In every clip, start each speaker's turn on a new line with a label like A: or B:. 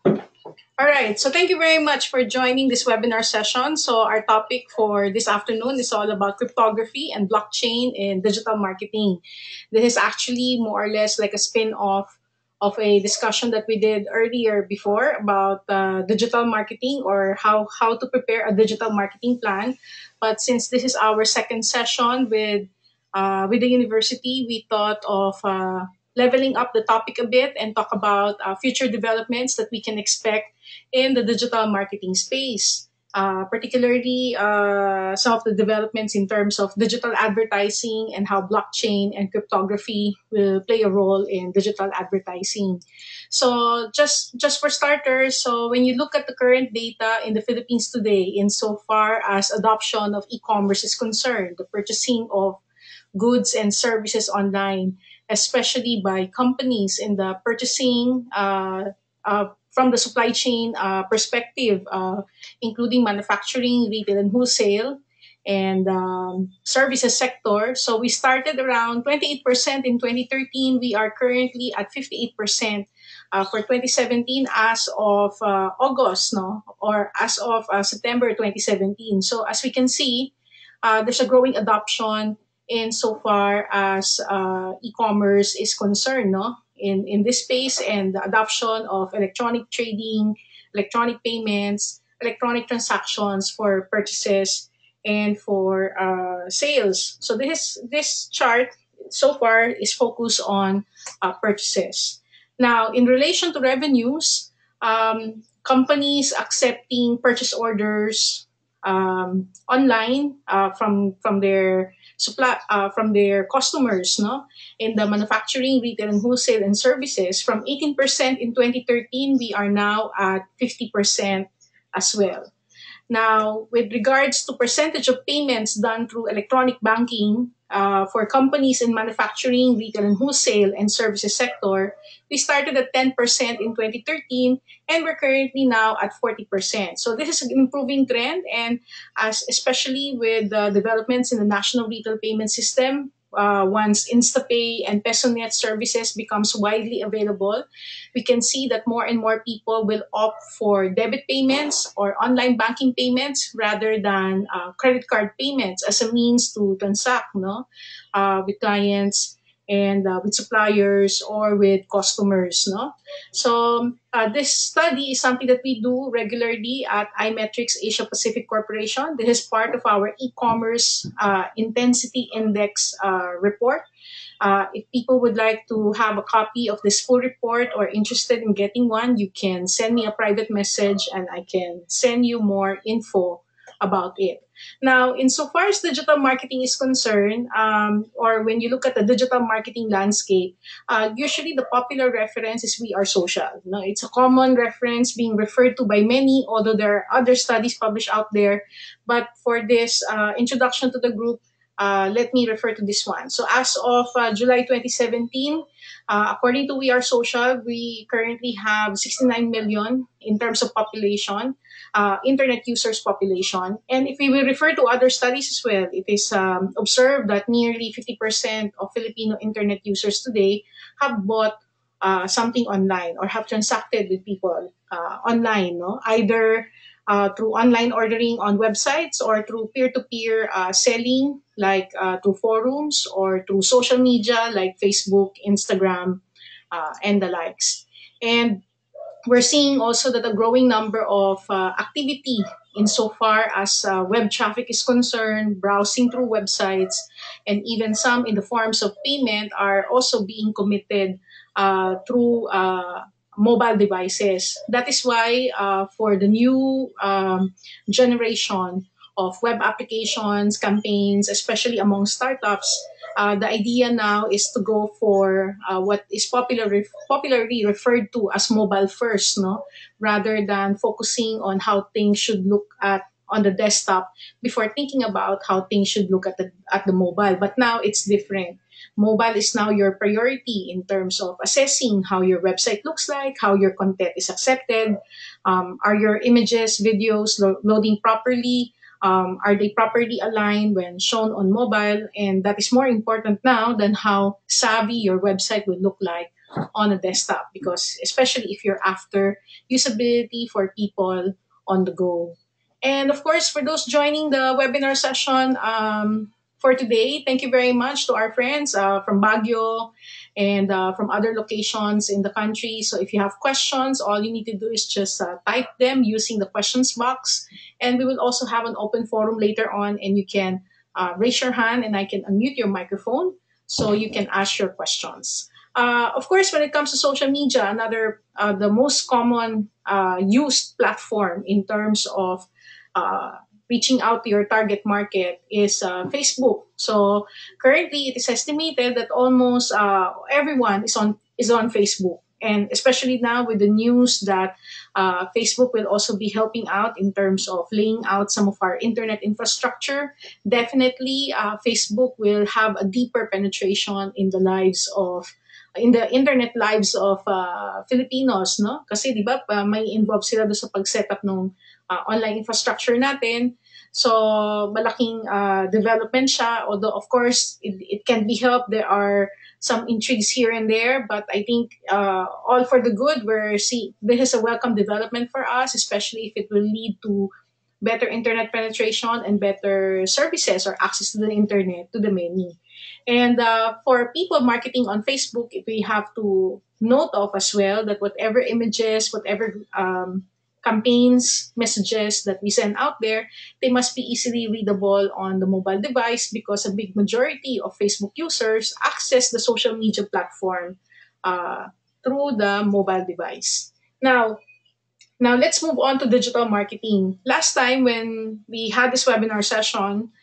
A: All right, so thank you very much for joining this webinar session. So our topic for this afternoon is all about cryptography and blockchain in digital marketing. This is actually more or less like a spin-off of a discussion that we did earlier before about digital marketing or how to prepare a digital marketing plan. But since this is our second session with the university, we thought of leveling up the topic a bit and talk about future developments that we can expect in the digital marketing space. Particularly some of the developments in terms of digital advertising and how blockchain and cryptography will play a role in digital advertising. So just for starters, so when you look at the current data in the Philippines today, insofar as adoption of e-commerce is concerned, the purchasing of goods and services online, especially by companies in the purchasing from the supply chain perspective, including manufacturing, retail, and wholesale, and services sector. So we started around 28% in 2013. We are currently at 58% for 2017 as of August, no, or as of September 2017. So as we can see, there's a growing adoption insofar as e-commerce is concerned, no? In this space, and the adoption of electronic trading, electronic payments, electronic transactions for purchases and for sales. So this chart so far is focused on purchases. Now, in relation to revenues, companies accepting purchase orders online from their from their customers, no, in the manufacturing, retail, and wholesale and services. From 18% in 2013, we are now at 50% as well. Now, with regards to percentage of payments done through electronic banking for companies in manufacturing, retail, and wholesale and services sector, we started at 10% in 2013, and we're currently now at 40%. So this is an improving trend, and especially with the developments in the national retail payment system, once InstaPay and PesoNet services becomes widely available, we can see that more and more people will opt for debit payments or online banking payments rather than credit card payments as a means to transact, no, with clients and with suppliers or with customers, no. So this study is something that we do regularly at iMetrics Asia Pacific Corporation. This is part of our e-commerce intensity index report. If people would like to have a copy of this full report or interested in getting one, you can send me a private message and I can send you more info about it. Now, insofar as digital marketing is concerned, or when you look at the digital marketing landscape, usually the popular reference is We Are Social. No, it's a common reference being referred to by many, although there are other studies published out there. But for this introduction to the group, let me refer to this one. So as of July 2017, according to We Are Social, we currently have 69 million in terms of population, internet users population. And if we will refer to other studies as well, it is observed that nearly 50% of Filipino internet users today have bought something online or have transacted with people online, no? Either through online ordering on websites or through peer-to-peer selling, like through forums or through social media like Facebook, Instagram, and the likes. And we're seeing also that a growing number of activity insofar as web traffic is concerned, browsing through websites, and even some in the forms of payment are also being committed through mobile devices. That is why for the new generation of web applications, campaigns, especially among startups, the idea now is to go for what is popularly referred to as mobile first, no, rather than focusing on how things should look at on the desktop before thinking about how things should look at the mobile. But now it's different. Mobile is now your priority in terms of assessing how your website looks like, how your content is accepted, are your images, videos loading properly, are they properly aligned when shown on mobile? And that is more important now than how savvy your website will look like on a desktop, because especially if you're after usability for people on the go. And of course, for those joining the webinar session for today, thank you very much to our friends from Baguio and from other locations in the country. So if you have questions, all you need to do is just type them using the questions box. And we will also have an open forum later on, and you can raise your hand and I can unmute your microphone so you can ask your questions. Of course, when it comes to social media, another the most common used platform in terms of uh, reaching out to your target market is Facebook. So currently, it is estimated that almost everyone is on Facebook, and especially now with the news that Facebook will also be helping out in terms of laying out some of our internet infrastructure. Definitely, Facebook will have a deeper penetration in the internet lives of Filipinos, no? Kasi 'di ba may involved sila do sa pag-setup ng online infrastructure natin. So malaking development siya, although of course it can be helped. There are some intrigues here and there, but I think all for the good. This is a welcome development for us, especially if it will lead to better internet penetration and better services or access to the internet to the many. And for people marketing on Facebook, we have to note of as well that whatever images, whatever campaigns, messages that we send out there, they must be easily readable on the mobile device, because a big majority of Facebook users access the social media platform uh, through the mobile device. Now, let's move on to digital marketing. Last time when we had this webinar session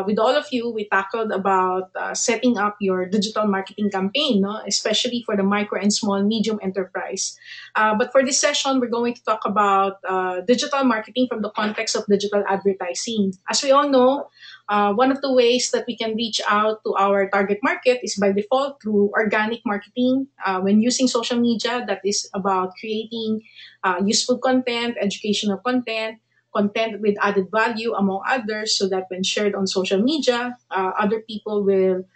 A: with all of you, we tackled about setting up your digital marketing campaign, no? Especially for the micro and small medium enterprise. But for this session, we're going to talk about digital marketing from the context of digital advertising. As we all know, one of the ways that we can reach out to our target market is by default through organic marketing. When using social media, that is about creating useful content, educational content, content with added value, among others, so that when shared on social media, other people will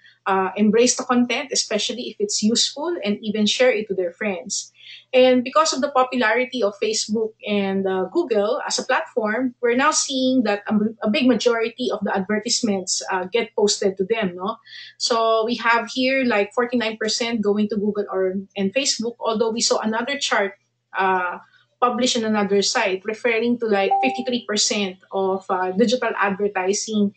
A: embrace the content, especially if it's useful, and even share it to their friends. And because of the popularity of Facebook and Google as a platform, we're now seeing that a big majority of the advertisements get posted to them. No, so we have here like 49% going to Google and Facebook. Although we saw another chart published on another site referring to like 53% of digital advertising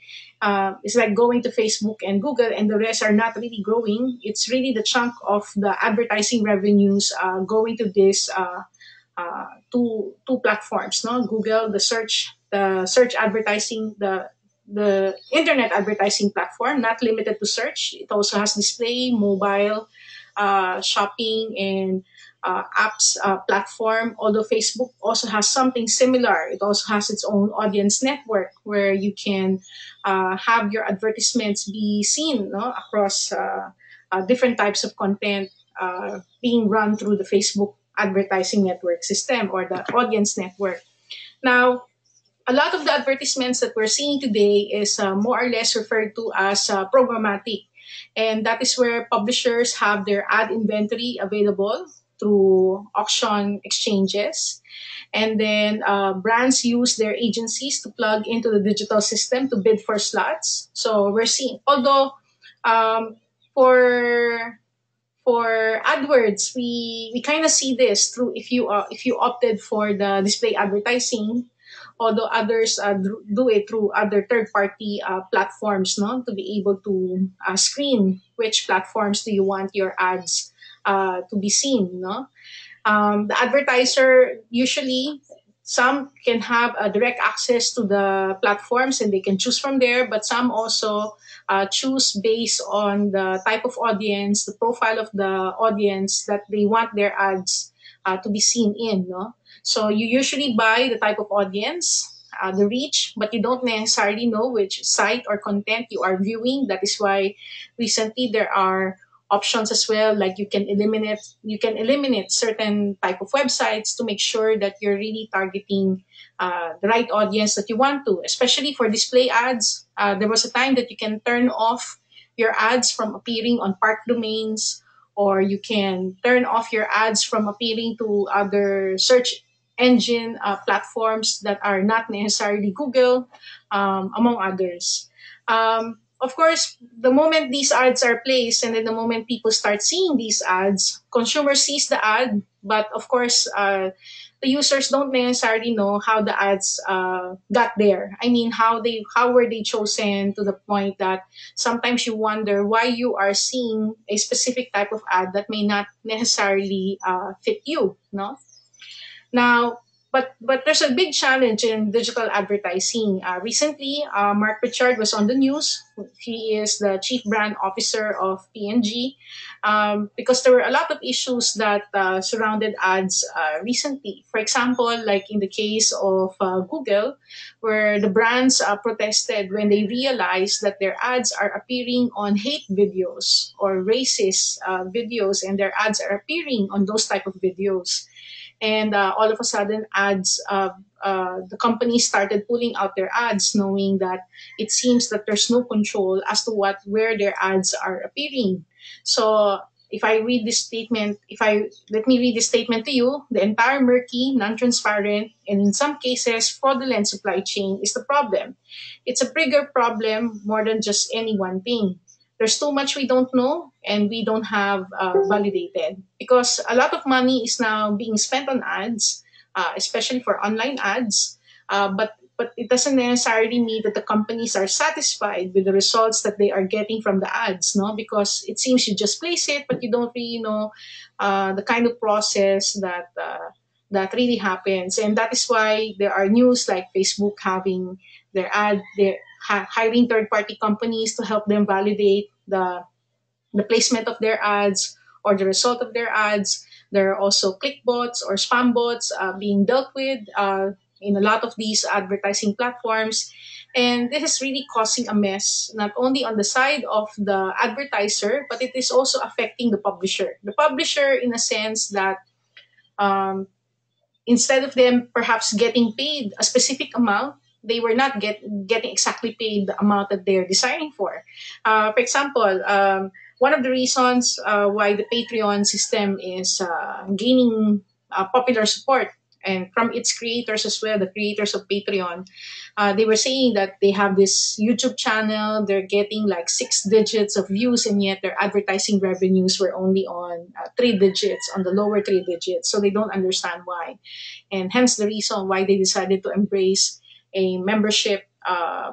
A: is like going to Facebook and Google, and the rest are not really growing. It's really the chunk of the advertising revenues going to this two platforms, no? Google, the search advertising, the internet advertising platform, not limited to search. It also has display, mobile, shopping, and apps platform. Although Facebook also has something similar, it also has its own audience network where you can have your advertisements be seen, no, across different types of content being run through the Facebook advertising network system or the audience network. Now, a lot of the advertisements that we're seeing today is more or less referred to as programmatic. And that is where publishers have their ad inventory available through auction exchanges. And then brands use their agencies to plug into the digital system to bid for slots. So we're seeing, although um, for AdWords, we kind of see this through if you opted for the display advertising, although others do it through other third-party platforms, no, to be able to screen which platforms do you want your ads to be seen, no. The advertiser usually some can have a direct access to the platforms and they can choose from there, but some also choose based on the type of audience, the profile of the audience that they want their ads to be seen in. No, so you usually buy the type of audience, the reach, but you don't necessarily know which site or content you are viewing. That is why recently there are options as well, like you can eliminate certain type of websites to make sure that you're really targeting the right audience that you want to, especially for display ads. There was a time that you can turn off your ads from appearing on park domains or you can turn off your ads from appearing to other search engine platforms that are not necessarily Google, among others. Of course, the moment these ads are placed and then the moment people start seeing these ads, consumer sees the ad, but of course, the users don't necessarily know how the ads got there. I mean, how were they chosen, to the point that sometimes you wonder why you are seeing a specific type of ad that may not necessarily fit you. No, now, but there's a big challenge in digital advertising. Recently, Mark Richard was on the news. He is the chief brand officer of P&G, because there were a lot of issues that surrounded ads recently. For example, like in the case of Google, where the brands protested when they realized that their ads are appearing on hate videos or racist videos, and their ads are appearing on those type of videos, and all of a sudden the company started pulling out their ads, knowing that it seems that there's no control as to what where their ads are appearing. So if I read this statement if I let me read this statement to you: the entire murky, non-transparent, and in some cases fraudulent supply chain is the problem. It's a bigger problem more than just any one thing. There's too much we don't know and we don't have validated, because a lot of money is now being spent on ads, especially for online ads. But it doesn't necessarily mean that the companies are satisfied with the results that they are getting from the ads, no? Because it seems you just place it, but you don't really know the kind of process that really happens, and that is why there are news like Facebook having their hiring third party companies to help them validate the placement of their ads or the result of their ads. There are also click bots or spam bots being dealt with in a lot of these advertising platforms. And this is really causing a mess, not only on the side of the advertiser, but it is also affecting the publisher. The publisher, in a sense that um, instead of them perhaps getting paid a specific amount, they were not getting exactly paid the amount that they're desiring for. For example, one of the reasons why the Patreon system is gaining popular support, and from its creators as well, the creators of Patreon, they were saying that they have this YouTube channel, they're getting like 6 digits of views, and yet their advertising revenues were only on 3 digits, on the lower 3 digits. So they don't understand why. And hence the reason why they decided to embrace a membership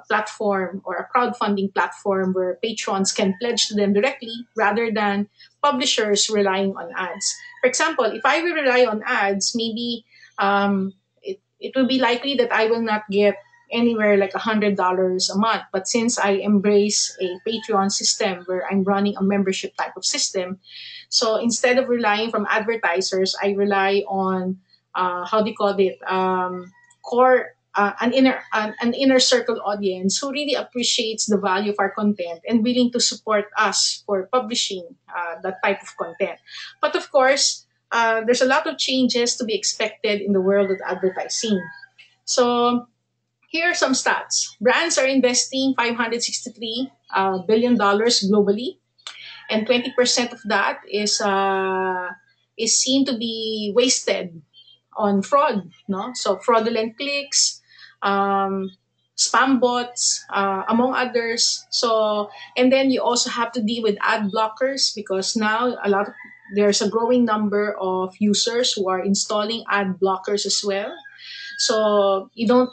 A: platform or a crowdfunding platform where patrons can pledge to them directly rather than publishers relying on ads. For example, if I will rely on ads, maybe it will be likely that I will not get anywhere like $100 a month. But since I embrace a Patreon system where I'm running a membership type of system, so instead of relying from advertisers, I rely on how do you call it, core an inner circle audience who really appreciates the value of our content and willing to support us for publishing that type of content. But of course, there's a lot of changes to be expected in the world of advertising. So here are some stats. Brands are investing $563 billion dollars globally, and 20% of that is seen to be wasted on fraud. No, so fraudulent clicks, um, spam bots, among others. So, and then you also have to deal with ad blockers, because now there's a growing number of users who are installing ad blockers as well. So you don't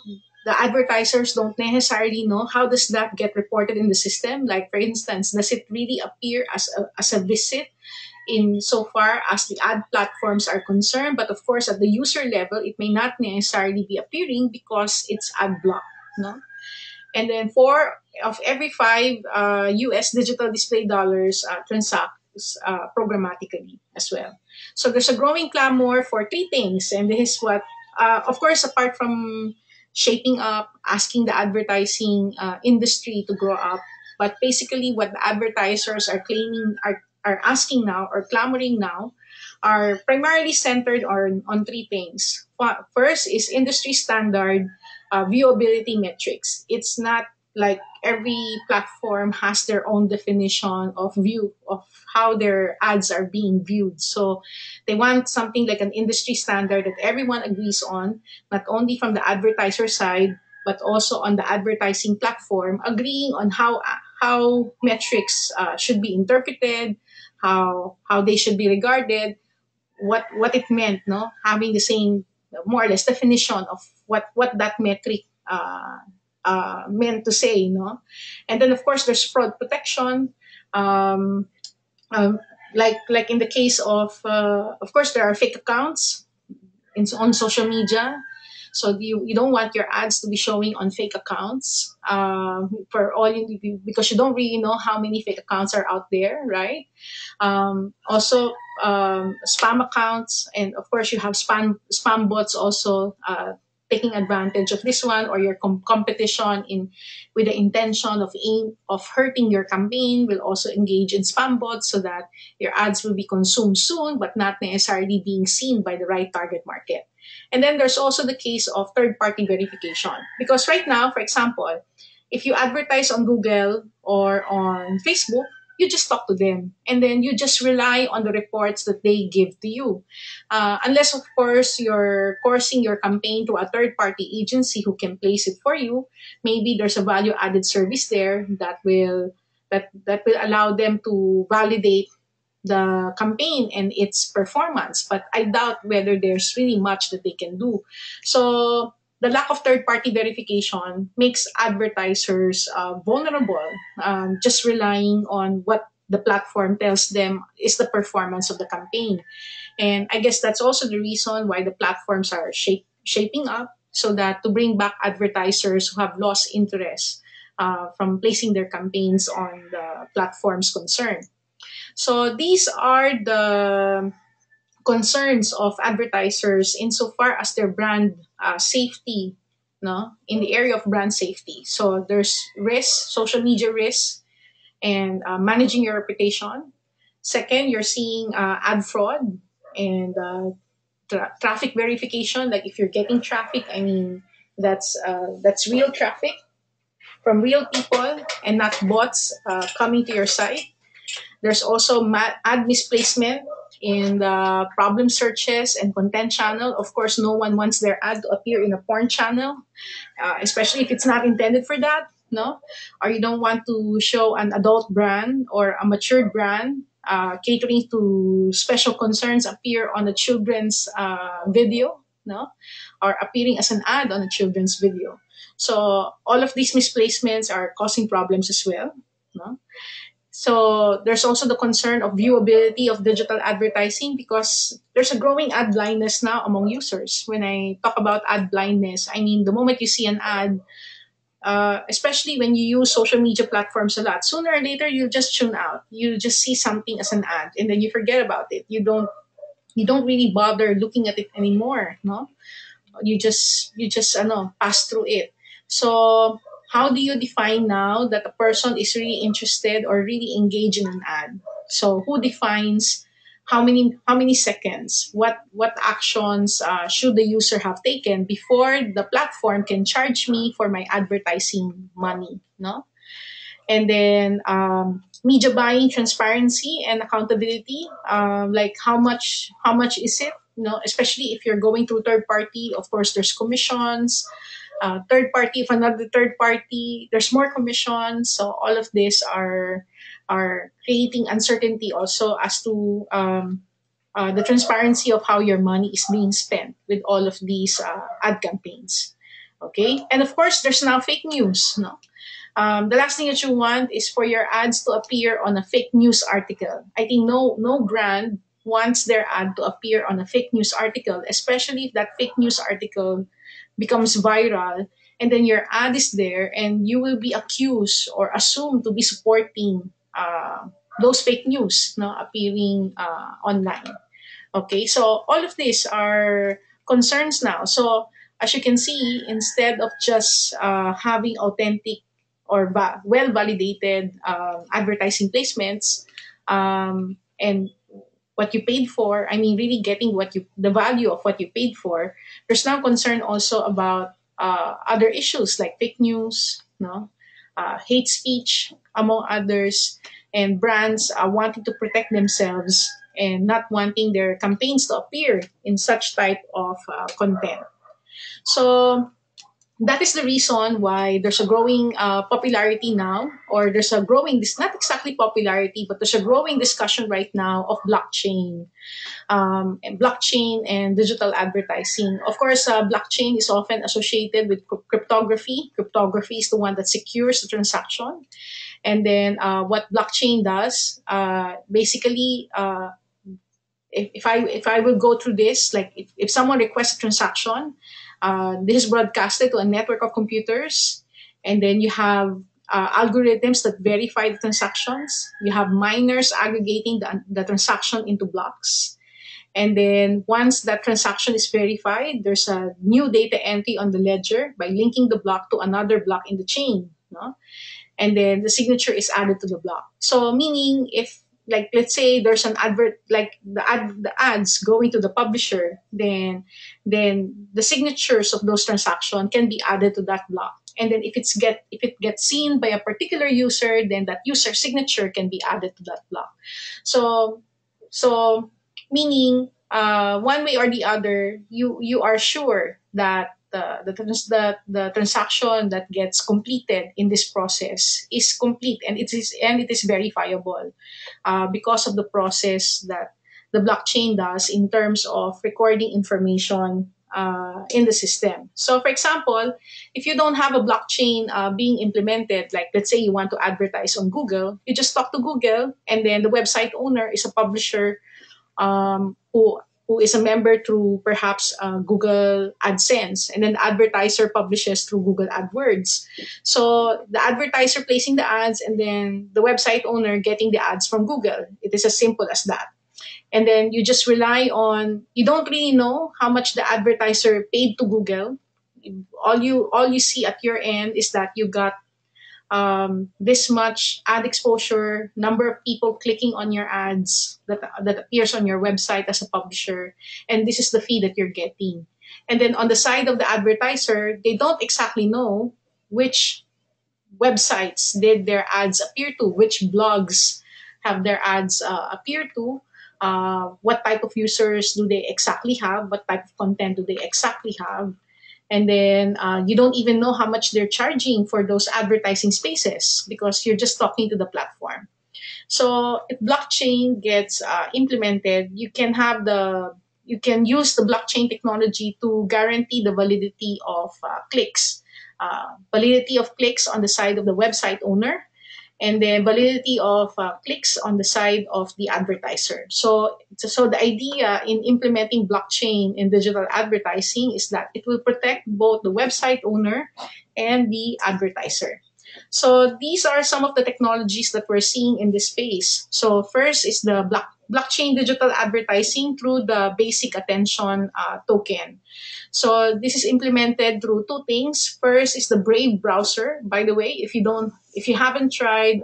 A: the advertisers don't necessarily know how does that get reported in the system. Like for instance, does it really appear as a visit in so far as the ad platforms are concerned? But of course, at the user level, it may not necessarily be appearing because it's ad blocked. No? And then four of every five US digital display dollars transacts programmatically as well. So there's a growing clamor for three things. And this is what, of course, apart from shaping up, asking the advertising industry to grow up, but basically what the advertisers are claiming, are asking now or clamoring now, are primarily centered on three things. First is industry standard viewability metrics. It's not like every platform has their own definition of view of how their ads are being viewed. So they want something like an industry standard that everyone agrees on, not only from the advertiser side, but also on the advertising platform, agreeing on how metrics should be interpreted, how they should be regarded, what it meant, no, having the same more or less definition of what that metric meant to say, no. And then of course there's fraud protection. um, um, like in the case of course there are fake accounts on social media. So you don't want your ads to be showing on fake accounts, for all because you don't really know how many fake accounts are out there, right? Also, spam accounts, and of course you have spam bots also taking advantage of this one, or your competition in with the intention of hurting your campaign will also engage in spam bots so that your ads will be consumed soon but not necessarily being seen by the right target market. And then there's also the case of third party verification, because right now, for example, if you advertise on Google or on Facebook, you just talk to them and then you just rely on the reports that they give to you. Unless, of course, you're coursing your campaign to a third party agency who can place it for you. Maybe there's a value added service there that will allow them to validate the campaign and its performance, but I doubt whether there's really much that they can do. So the lack of third-party verification makes advertisers vulnerable, just relying on what the platform tells them is the performance of the campaign. And I guess that's also the reason why the platforms are shaping up so that to bring back advertisers who have lost interest from placing their campaigns on the platforms concerned. So these are the concerns of advertisers insofar as their brand safety, no, in the area of brand safety. So there's risk, social media risk, and managing your reputation. Second, you're seeing ad fraud and traffic verification. Like if you're getting traffic, I mean that's real traffic from real people and not bots coming to your site. There's also ad misplacement in the problem searches and content channel. Of course, no one wants their ad to appear in a porn channel, especially if it's not intended for that, no? Or you don't want to show an adult brand or a matured brand catering to special concerns appear on a children's video, no? Or appearing as an ad on a children's video. So all of these misplacements are causing problems as well, no? So there's also the concern of viewability of digital advertising because there's a growing ad blindness now among users. When I talk about ad blindness, I mean the moment you see an ad, especially when you use social media platforms a lot, sooner or later you'll just tune out. You just see something as an ad and then you forget about it. You don't really bother looking at it anymore, no? You just pass through it. So how do you define now that a person is really interested or really engaged in an ad? So who defines how many seconds, what actions should the user have taken before the platform can charge me for my advertising money, no? And then media buying transparency and accountability, like how much is it, especially if you're going through third party. Of course there's commissions, third party, if another third party, there's more commissions. So all of this are creating uncertainty also as to the transparency of how your money is being spent with all of these ad campaigns. Okay, and of course there's now fake news, no? The last thing that you want is for your ads to appear on a fake news article. I think no brand wants their ad to appear on a fake news article, especially if that fake news article becomes viral and then your ad is there and you will be accused or assumed to be supporting those fake news, no, appearing online. Okay, so all of these are concerns now. So as you can see, instead of just having authentic or well validated advertising placements, and what you paid for, I mean, really getting the value of what you paid for, there's now concern also about other issues like fake news, no? hate speech, among others, and brands wanting to protect themselves and not wanting their campaigns to appear in such type of content. So that is the reason why there's a growing popularity now, or there's a growing, this not exactly popularity, but there's a growing discussion right now of and blockchain and digital advertising. Of course, blockchain is often associated with cryptography. Cryptography is the one that secures the transaction. And then what blockchain does, basically, if I will go through this, like if someone requests a transaction, this is broadcasted to a network of computers, and then you have algorithms that verify the transactions. You have miners aggregating the transaction into blocks. And then once that transaction is verified, there's a new data entry on the ledger by linking the block to another block in the chain. No? And then the signature is added to the block. So meaning if, like, let's say there's an advert, like the ads going to the publisher, then the signatures of those transactions can be added to that block. And then if it gets seen by a particular user, then that user signature can be added to that block. So meaning one way or the other, you are sure that the transaction that gets completed in this process is complete, and it is verifiable because of the process that the blockchain does in terms of recording information in the system. So, for example, if you don't have a blockchain being implemented, like let's say you want to advertise on Google, you just talk to Google, and then the website owner is a publisher who is a member through perhaps Google AdSense, and then the advertiser publishes through Google AdWords. So the advertiser placing the ads, and then the website owner getting the ads from Google. It is as simple as that. And then you just rely on, you don't really know how much the advertiser paid to Google. All you see at your end is that you got this much ad exposure, number of people clicking on your ads that appears on your website as a publisher, and this is the fee that you're getting. And then on the side of the advertiser, they don't exactly know which websites did their ads appear to, which blogs have their ads appear to, what type of users do they exactly have, what type of content do they exactly have. And then you don't even know how much they're charging for those advertising spaces because you're just talking to the platform. So if blockchain gets implemented, you can use the blockchain technology to guarantee the validity of clicks, validity of clicks on the side of the website owner, and the validity of clicks on the side of the advertiser. So the idea in implementing blockchain in digital advertising is that it will protect both the website owner and the advertiser. So these are some of the technologies that we're seeing in this space. So first is the blockchain digital advertising through the basic attention token. So this is implemented through two things. First is the Brave browser. By the way, if you haven't tried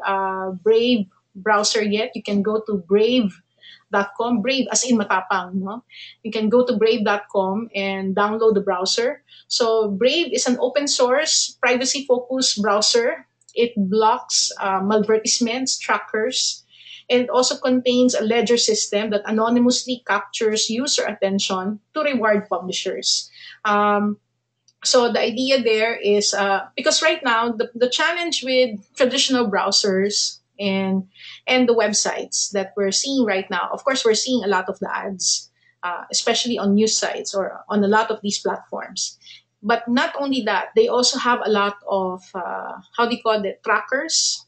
A: Brave browser yet, you can go to brave.com. Brave as in matapang, no? You can go to brave.com and download the browser. So Brave is an open source, privacy focused browser. It blocks malvertisements, trackers, and it also contains a ledger system that anonymously captures user attention to reward publishers. So the idea there is because right now the challenge with traditional browsers and the websites that we're seeing right now, of course, we're seeing a lot of the ads, especially on news sites or on a lot of these platforms. But not only that, they also have a lot of how do you call it, trackers,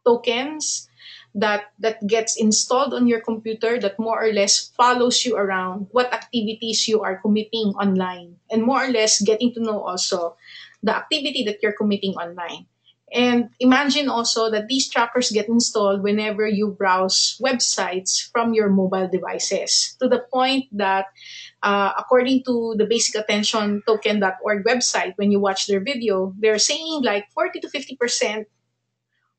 A: tokens that gets installed on your computer that more or less follows you around, what activities you are committing online, and more or less getting to know also the activity that you're committing online. And imagine also that these trackers get installed whenever you browse websites from your mobile devices, to the point that according to the basic attention token.org website, when you watch their video, they're saying like 40 to 50%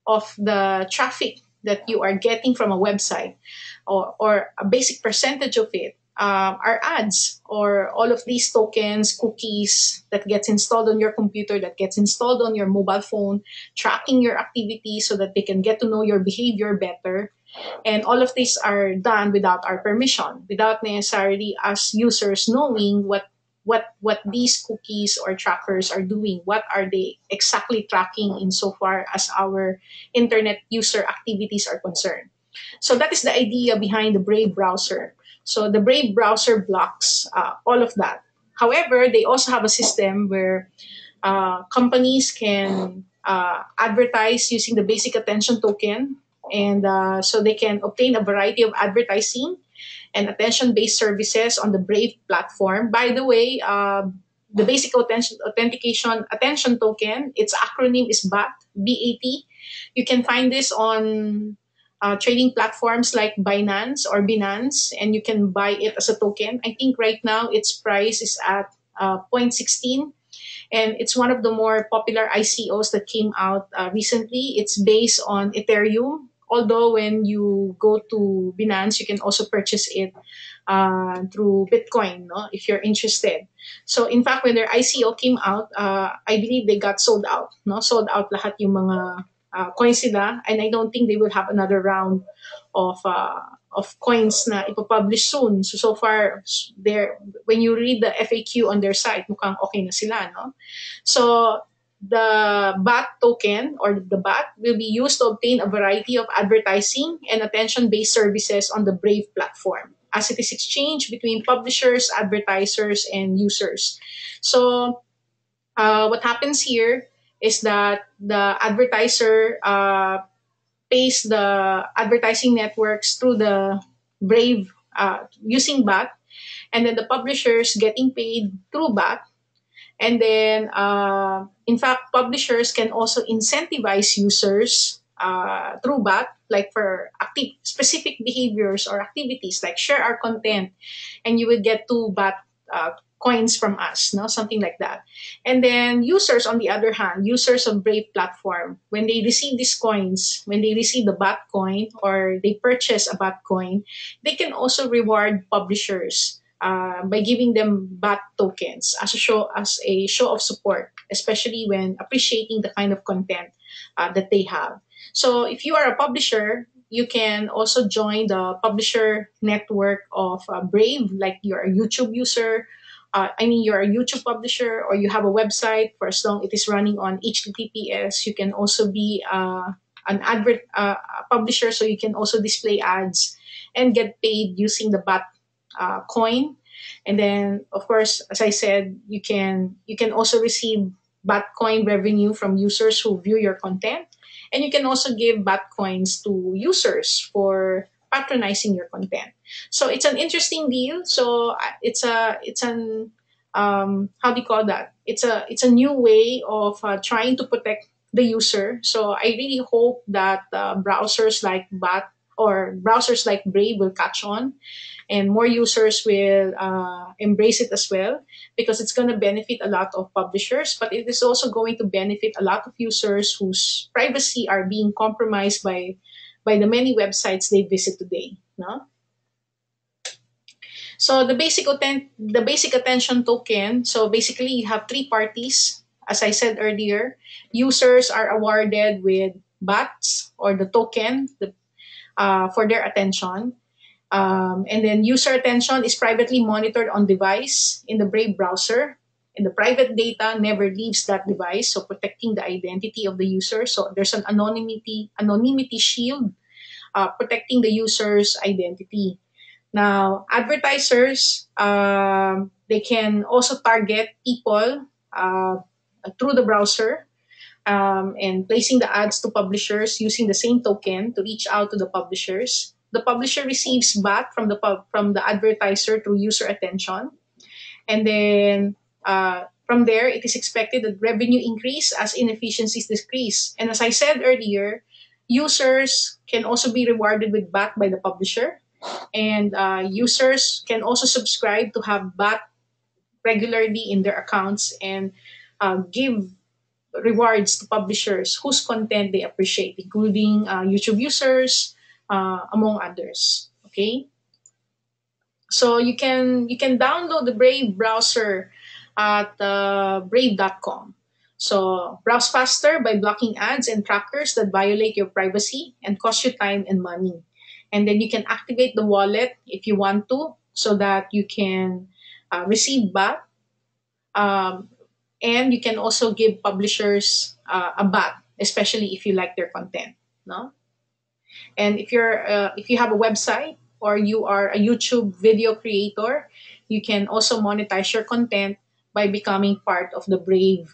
A: of the traffic that you are getting from a website, or a basic percentage of it, are ads or all of these tokens, cookies that gets installed on your computer, that gets installed on your mobile phone, tracking your activity so that they can get to know your behavior better. And all of these are done without our permission, without necessarily us users knowing what these cookies or trackers are doing. What are they exactly tracking insofar as our internet user activities are concerned? So that is the idea behind the Brave browser. So the Brave browser blocks all of that. However, they also have a system where companies can advertise using the basic attention token, and so they can obtain a variety of advertising and attention-based services on the Brave platform. By the way, the basic authentication attention token, its acronym is BAT. You can find this on trading platforms like Binance or Binance, and you can buy it as a token. I think right now its price is at 0.16, and it's one of the more popular ICOs that came out recently. It's based on Ethereum, although when you go to Binance, you can also purchase it through Bitcoin, no, if you're interested. So in fact, when their ICO came out, I believe they got sold out, no, sold out lahat yung mga coins nila, and I don't think they will have another round of coins na ipopublish soon. So far, there, when you read the FAQ on their site, mukhang okay na sila, no? So the BAT token or the BAT will be used to obtain a variety of advertising and attention-based services on the Brave platform, as it is exchanged between publishers, advertisers, and users. So what happens here is that the advertiser pays the advertising networks through the Brave using BAT, and then the publishers getting paid through BAT. And then, in fact, publishers can also incentivize users through BAT, like for specific behaviors or activities, like share our content, and you will get 2 BAT coins from us, no, something like that. And then users, on the other hand, users of Brave platform, when they receive these coins, when they receive the BAT coin or they purchase a BAT coin, they can also reward publishers by giving them BAT tokens as a show of support, especially when appreciating the kind of content that they have. So if you are a publisher, you can also join the publisher network of Brave, like you're a YouTube user. You're a YouTube publisher, or you have a website for as long it is running on HTTPS. You can also be an advert publisher, so you can also display ads and get paid using the BAT coin. And then, of course, as I said, you can also receive BAT coin revenue from users who view your content, and you can also give BAT coins to users for patronizing your content. So it's an interesting deal. So it's an how do you call that? It's a new way of trying to protect the user. So I really hope that browsers like BAT or browsers like Brave will catch on, and more users will embrace it as well, because it's going to benefit a lot of publishers, but it is also going to benefit a lot of users whose privacy are being compromised by the many websites they visit today. No? So the basic attention token. So basically, you have 3 parties. As I said earlier, users are awarded with BATs or the token for their attention. And then user attention is privately monitored on device in the Brave browser. And the private data never leaves that device, so protecting the identity of the user. So there's an anonymity shield protecting the user's identity. Now, advertisers, they can also target people through the browser, and placing the ads to publishers using the same token to reach out to the publishers. The publisher receives BAT from the advertiser through user attention, and then from there, it is expected that revenue increase as inefficiencies decrease. And as I said earlier, users can also be rewarded with BAT by the publisher, and users can also subscribe to have BAT regularly in their accounts and give rewards to publishers whose content they appreciate, including YouTube users, among others. Okay. So you can download the Brave browser at brave.com. So browse faster by blocking ads and trackers that violate your privacy and cost you time and money. And then you can activate the wallet if you want to, so that you can receive back. Um, and you can also give publishers a bat, especially if you like their content. No, and if you have a website or you are a YouTube video creator, you can also monetize your content by becoming part of the Brave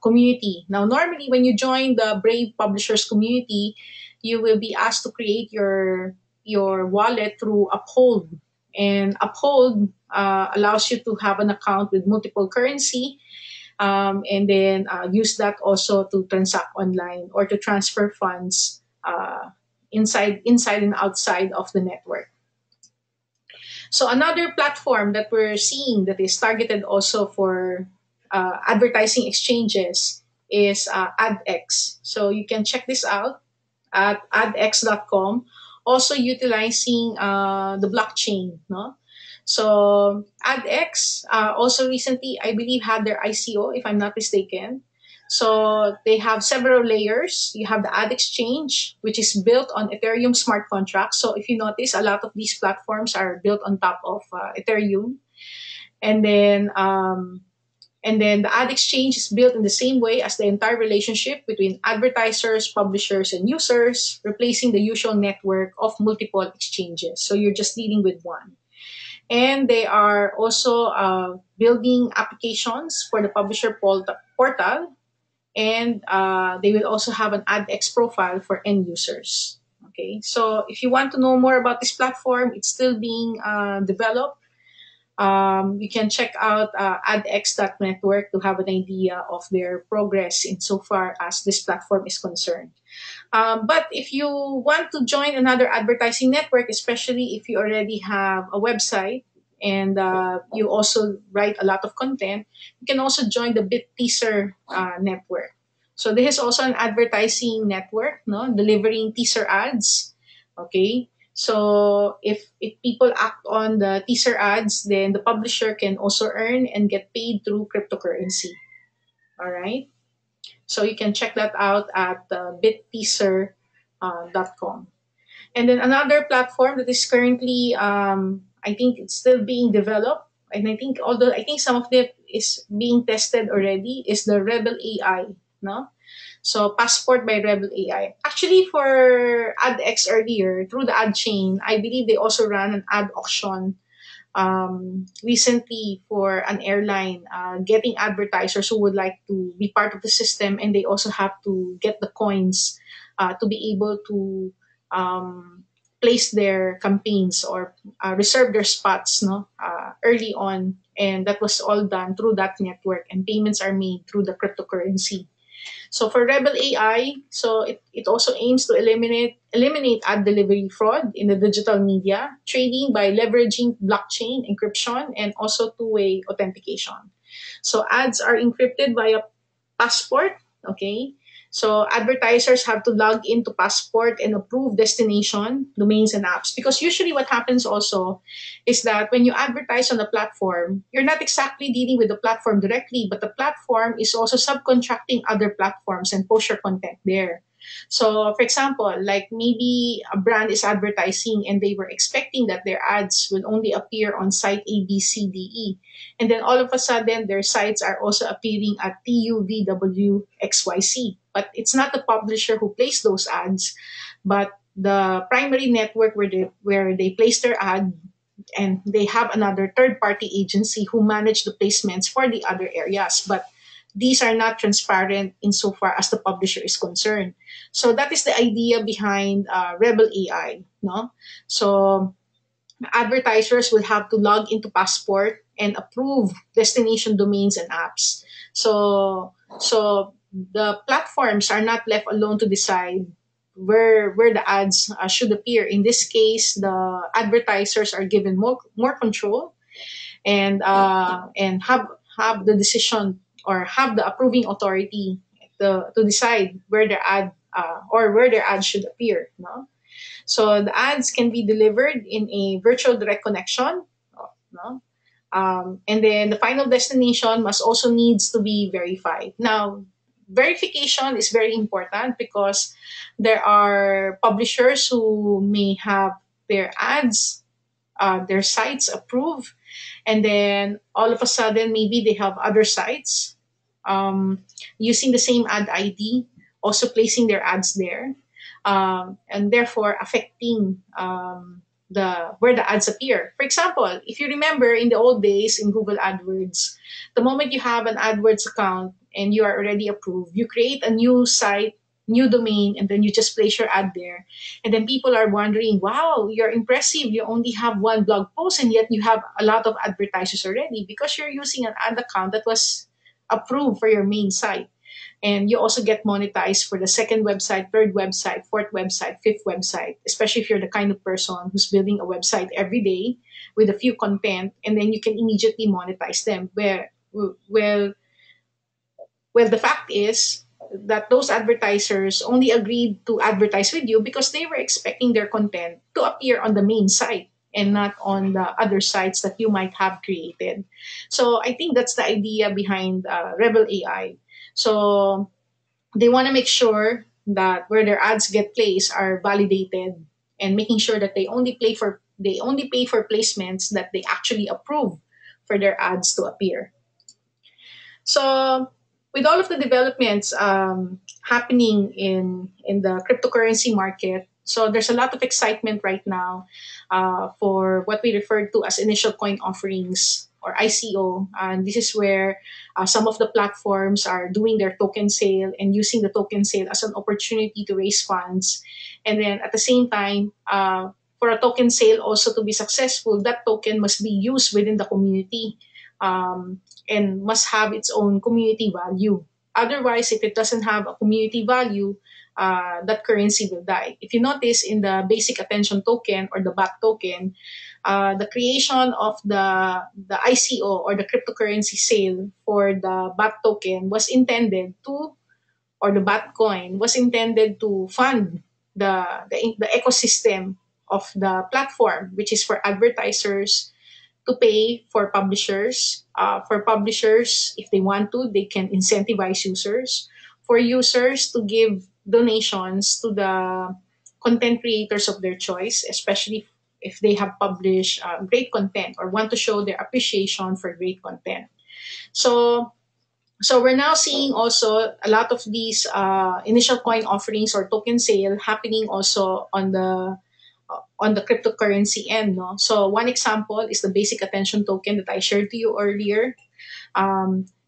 A: community. Now, normally when you join the Brave Publishers community, you will be asked to create your wallet through Uphold, and Uphold allows you to have an account with multiple currency, and then use that also to transact online or to transfer funds inside and outside of the network. So another platform that we're seeing that is targeted also for advertising exchanges is AdEx. So you can check this out at adx.com, also utilizing the blockchain. No? So AdX also recently, I believe, had their ICO, if I'm not mistaken. So they have several layers. You have the Ad Exchange, which is built on Ethereum smart contracts. So if you notice, a lot of these platforms are built on top of Ethereum. And then the ad exchange is built in the same way as the entire relationship between advertisers, publishers, and users, replacing the usual network of multiple exchanges. So you're just dealing with one. And they are also building applications for the publisher portal, and they will also have an AdX profile for end users. Okay, so if you want to know more about this platform, it's still being developed. You can check out adx.network to have an idea of their progress insofar as this platform is concerned. But if you want to join another advertising network, especially if you already have a website and you also write a lot of content, you can also join the Bitteaser network. So this is also an advertising network, no, delivering teaser ads. Okay. So if people act on the teaser ads, then the publisher can also earn and get paid through cryptocurrency. All right. So you can check that out at bitteaser.com. And then another platform that is currently, I think it's still being developed. And I think, although I think some of it is being tested already, is the Rebel AI. No? So Passport by Rebel AI. Actually, for AdX earlier, through the ad chain, I believe they also ran an ad auction recently for an airline getting advertisers who would like to be part of the system, and they also have to get the coins to be able to place their campaigns or reserve their spots, no, early on, and that was all done through that network, and payments are made through the cryptocurrency. So for Rebel AI, so it also aims to eliminate ad delivery fraud in the digital media, trading by leveraging blockchain encryption and also two-way authentication. So ads are encrypted via Passport. Okay. So advertisers have to log into Passport and approve destination, domains, and apps. Because usually what happens also is that when you advertise on the platform, you're not exactly dealing with the platform directly, but the platform is also subcontracting other platforms and post your content there. So, for example, like maybe a brand is advertising and they were expecting that their ads will only appear on site A, B, C, D, E. And then all of a sudden, their sites are also appearing at TUVWXYZ. But it's not the publisher who placed those ads, but the primary network where they place their ad, and they have another third party agency who manage the placements for the other areas. But these are not transparent insofar as the publisher is concerned. So that is the idea behind Rebel AI. No, so advertisers will have to log into Passport and approve destination domains and apps. So the platforms are not left alone to decide where the ads should appear. In this case, the advertisers are given more control, and have the decision, or have the approving authority to decide where their ad or where their ad should appear. No? So the ads can be delivered in a virtual direct connection, no? And then the final destination must also needs to be verified. Now, verification is very important because there are publishers who may have their ads, their sites approved, and then all of a sudden maybe they have other sites um, using the same ad ID, also placing their ads there, and therefore affecting the where the ads appear. For example, if you remember in the old days in Google AdWords, the moment you have an AdWords account and you are already approved, you create a new site, new domain, and then you just place your ad there. And then people are wondering, wow, you're impressive. You only have one blog post and yet you have a lot of advertisers already because you're using an ad account that was approved for your main site. And you also get monetized for the second website, third website, fourth website, fifth website, especially if you're the kind of person who's building a website every day with a few content, and then you can immediately monetize them. Well, well, the fact is that those advertisers only agreed to advertise with you because they were expecting their content to appear on the main site and not on the other sites that you might have created. So I think that's the idea behind Rebel AI. So they want to make sure that where their ads get placed are validated and making sure that they only pay for placements that they actually approve for their ads to appear. So, with all of the developments happening in the cryptocurrency market, so there's a lot of excitement right now for what we refer to as initial coin offerings or ICO, and this is where some of the platforms are doing their token sale and using the token sale as an opportunity to raise funds, and then at the same time. For a token sale also to be successful, that token must be used within the community. And must have its own community value. Otherwise, if it doesn't have a community value, that currency will die. If you notice in the basic attention token or the BAT token, the creation of the ICO or the cryptocurrency sale for the BAT token was intended to, or the BAT coin was intended to fund the ecosystem of the platform, which is for advertisers to pay for publishers. For publishers, if they want to, they can incentivize users. For users to give donations to the content creators of their choice, especially if they have published great content or want to show their appreciation for great content. So, so we're now seeing also a lot of these initial coin offerings or token sale happening also on the cryptocurrency end. No? So one example is the basic attention token that I shared to you earlier.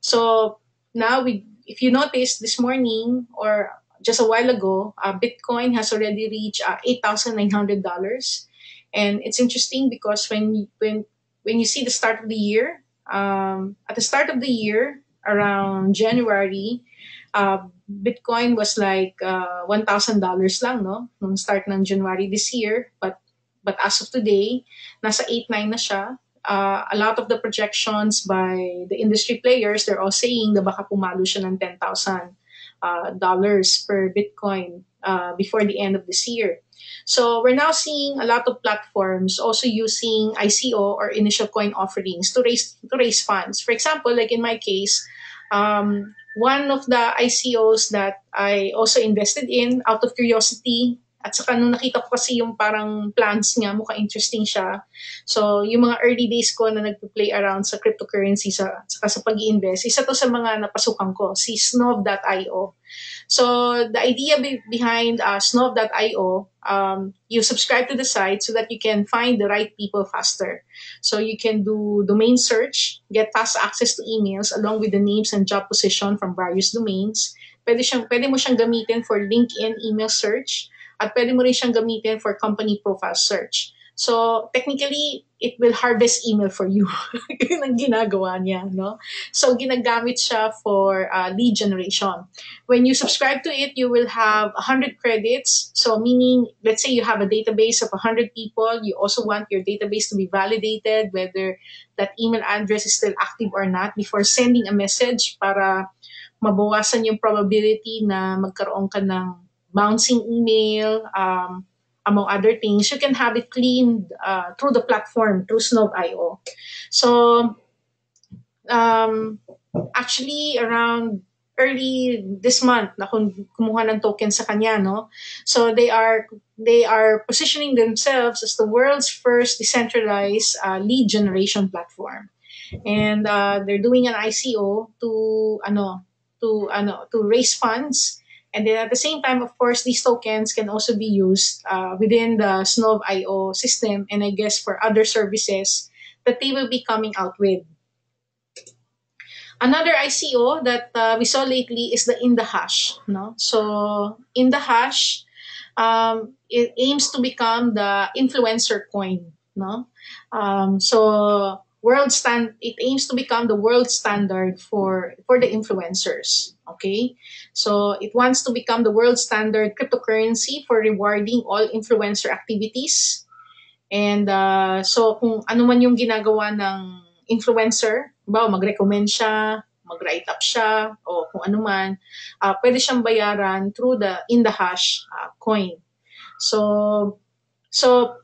A: So now if you notice this morning or just a while ago, Bitcoin has already reached $8,900, and it's interesting because when you see the start of the year, at the start of the year around January, Bitcoin was like $1,000 lang, no? Nung start ng January this year. But as of today, nasa 8-9 na siya. A lot of the projections by the industry players, they're all saying na baka pumalo siya ng $10,000 dollars per Bitcoin before the end of this year. So we're now seeing a lot of platforms also using ICO or initial coin offerings to raise funds. For example, like in my case, one of the ICOs that I also invested in out of curiosity, at saka nung nakita ko kasi yung parang plans niya, mukhang interesting siya. So, yung mga early days ko na nagpe-play around sa cryptocurrency saka sa pag-i-invest, isa to sa mga napasukan ko, si Snov.io. So, the idea behind Snov.io, you subscribe to the site so that you can find the right people faster. So, you can do domain search, get fast access to emails along with the names and job position from various domains. Pwede mo siyang gamitin for LinkedIn email search, at pwede mo rin siyang gamitin for company profile search. So, technically, it will harvest email for you. Yun ang ginagawa niya, no? So, ginagamit siya for lead generation. When you subscribe to it, you will have 100 credits. So, meaning, let's say you have a database of 100 people. You also want your database to be validated, whether that email address is still active or not, before sending a message para mabawasan yung probability na magkaroon ka ng bouncing email, among other things, you can have it cleaned through the platform, through Snove.io. So um, actually around early this month na kumuha ng token sa kanya, no? So they are positioning themselves as the world's first decentralized lead generation platform. And they're doing an ICO to raise funds. And then at the same time, of course, these tokens can also be used within the Snove.io system, and I guess for other services that they will be coming out with. Another ICO that we saw lately is the IndaHash. No, so IndaHash, it aims to become the influencer coin. No, so it aims to become the world standard for the influencers. Okay, so it wants to become the world standard cryptocurrency for rewarding all influencer activities. And so kung ano man yung ginagawa ng influencer, ba mag-recommend siya, mag-write up siya, o kung ano man, pwede siyang bayaran through the IndaHash coin. So so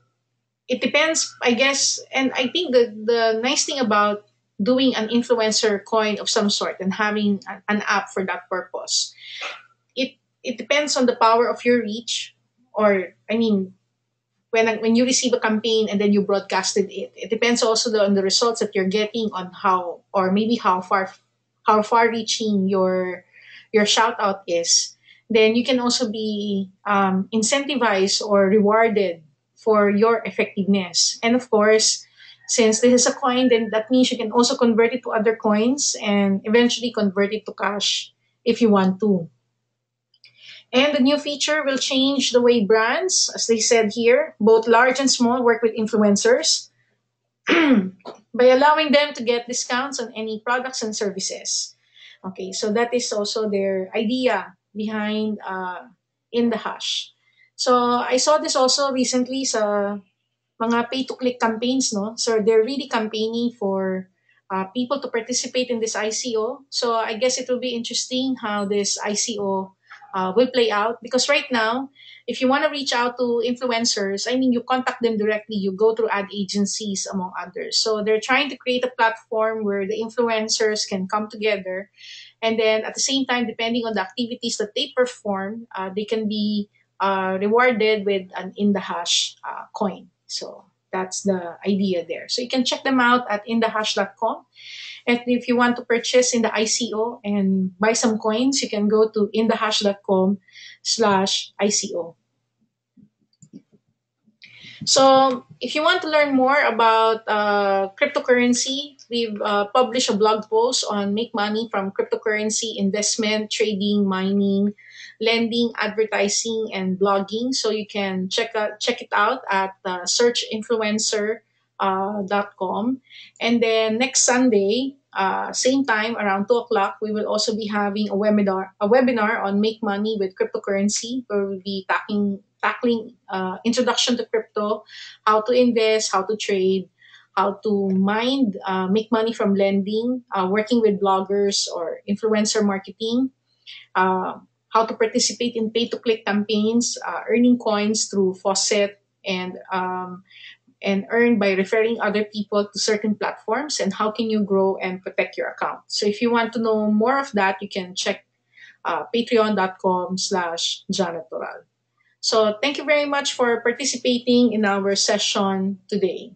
A: it depends, I guess, and I think the nice thing about doing an influencer coin of some sort and having an app for that purpose, it depends on the power of your reach, or I mean when you receive a campaign and then you broadcasted it, it depends also on the results that you're getting, on how, or maybe how far reaching your shout out is. Then you can also be incentivized or rewarded for your effectiveness. And of course, since this is a coin, then that means you can also convert it to other coins and eventually convert it to cash if you want to. And the new feature will change the way brands, as they said here, both large and small, work with influencers by allowing them to get discounts on any products and services. Okay, so that is also their idea behind IndaHash. So I saw this also recently sa mga pay-to-click campaigns, no? So they're really campaigning for people to participate in this ICO. So I guess it will be interesting how this ICO will play out, because right now, if you want to reach out to influencers, I mean, you contact them directly, you go through ad agencies, among others. So they're trying to create a platform where the influencers can come together. And then at the same time, depending on the activities that they perform, they can be rewarded with an IndaHash coin. So that's the idea there. So you can check them out at indahash.com. And if you want to purchase in the ICO and buy some coins, you can go to indahash.com/ICO. So if you want to learn more about cryptocurrency, we've published a blog post on make money from cryptocurrency investment, trading, mining, lending, advertising, and blogging. So you can check it out at searchinfluencer.com. And then next Sunday, same time around 2 o'clock, we will also be having a webinar on make money with cryptocurrency, where we'll be tackling introduction to crypto, how to invest, how to trade, how to make money from lending, working with bloggers or influencer marketing, how to participate in pay-to-click campaigns, earning coins through faucet, and earn by referring other people to certain platforms, and how can you grow and protect your account. So if you want to know more of that, you can check patreon.com/Janette. So thank you very much for participating in our session today.